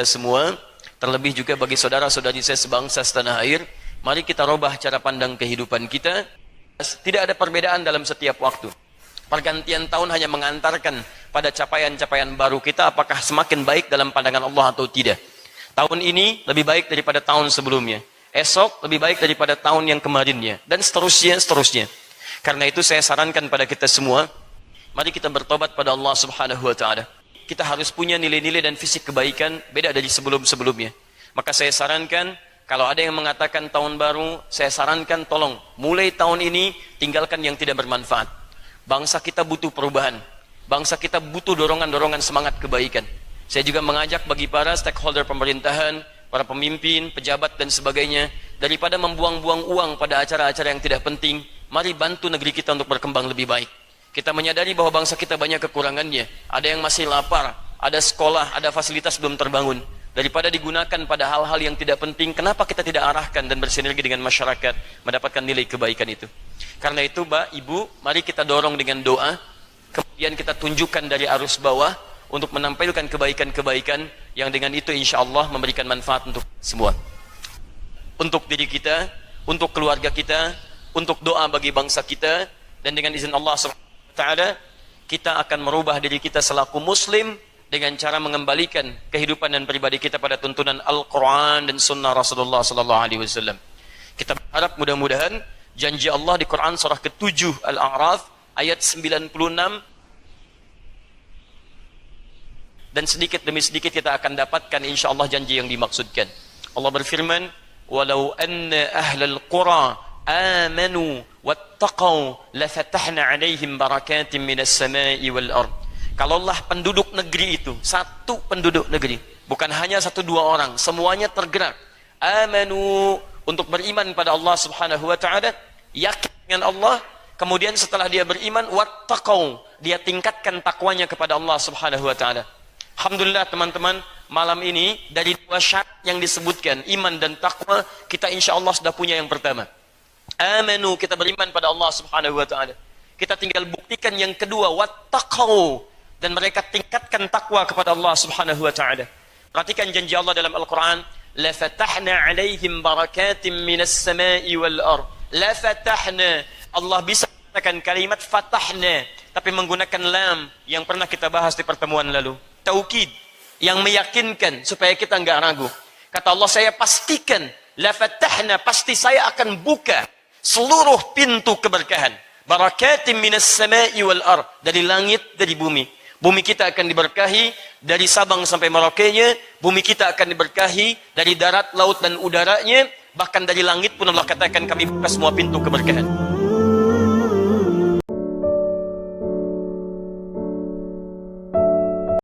kita semua, terlebih juga bagi saudara-saudari saya sebangsa setanah air. Mari kita rubah cara pandang kehidupan kita. Tidak ada perbedaan dalam setiap waktu. Pergantian tahun hanya mengantarkan pada capaian-capaian baru kita, apakah semakin baik dalam pandangan Allah atau tidak. Tahun ini lebih baik daripada tahun sebelumnya. Esok lebih baik daripada tahun yang kemarinnya. Dan seterusnya, seterusnya. Karena itu saya sarankan pada kita semua, mari kita bertobat pada Allah Subhanahu wa Ta'ala. Kita harus punya nilai-nilai dan fisik kebaikan beda dari sebelum-sebelumnya. Maka saya sarankan, kalau ada yang mengatakan tahun baru, saya sarankan tolong, mulai tahun ini tinggalkan yang tidak bermanfaat. Bangsa kita butuh perubahan. Bangsa kita butuh dorongan-dorongan semangat kebaikan. Saya juga mengajak bagi para stakeholder pemerintahan, para pemimpin, pejabat dan sebagainya, daripada membuang-buang uang pada acara-acara yang tidak penting, mari bantu negeri kita untuk berkembang lebih baik. Kita menyadari bahwa bangsa kita banyak kekurangannya. Ada yang masih lapar, ada sekolah, ada fasilitas belum terbangun. Daripada digunakan pada hal-hal yang tidak penting, kenapa kita tidak arahkan dan bersinergi dengan masyarakat mendapatkan nilai kebaikan itu? Karena itu, Mbak, Ibu, mari kita dorong dengan doa, kemudian kita tunjukkan dari arus bawah untuk menampilkan kebaikan-kebaikan yang dengan itu insya Allah memberikan manfaat untuk semua. Untuk diri kita, untuk keluarga kita, untuk doa bagi bangsa kita, dan dengan izin Allah SWT, kita akan merubah diri kita selaku muslim dengan cara mengembalikan kehidupan dan pribadi kita pada tuntunan Al-Quran dan Sunnah Rasulullah SAW. Kita berharap mudah-mudahan janji Allah di Quran surah ke-7 Al-A'raf ayat 96, dan sedikit demi sedikit kita akan dapatkan insya Allah janji yang dimaksudkan. Allah berfirman, walau anna ahlal qura amanu wattaqau lafatahna alaihim barakatim minas samai wal ard. Kalaulah penduduk negeri itu, satu penduduk negeri, bukan hanya satu dua orang, semuanya tergerak, amanu, untuk beriman pada Allah Subhanahu wa Ta'ala, yakin dengan Allah, kemudian setelah dia beriman, wattaqau, dia tingkatkan takwanya kepada Allah Subhanahu wa Ta'ala. Alhamdulillah teman-teman, malam ini dari dua syarat yang disebutkan, iman dan takwa, kita insya Allah sudah punya yang pertama. Amanu, kita beriman pada Allah Subhanahu wa Ta'ala. Kita tinggal buktikan yang kedua, wattaqau, dan mereka tingkatkan takwa kepada Allah Subhanahu wa Ta'ala. Perhatikan janji Allah dalam Al-Quran, la fatahna alaihim barakatim minas samai wal ard. La fatahna, Allah bisa menggunakan kalimat fatahna, tapi menggunakan lam yang pernah kita bahas di pertemuan lalu. Taukid, yang meyakinkan supaya kita enggak ragu. Kata Allah, saya pastikan, la fatahna, pasti saya akan buka seluruh pintu keberkahan. Barakatim minas samai wal ard, dari langit, dari bumi. Bumi kita akan diberkahi dari Sabang sampai Merauke-nya, bumi kita akan diberkahi dari darat, laut dan udaranya, bahkan dari langit pun Allah katakan kami buka semua pintu keberkahan.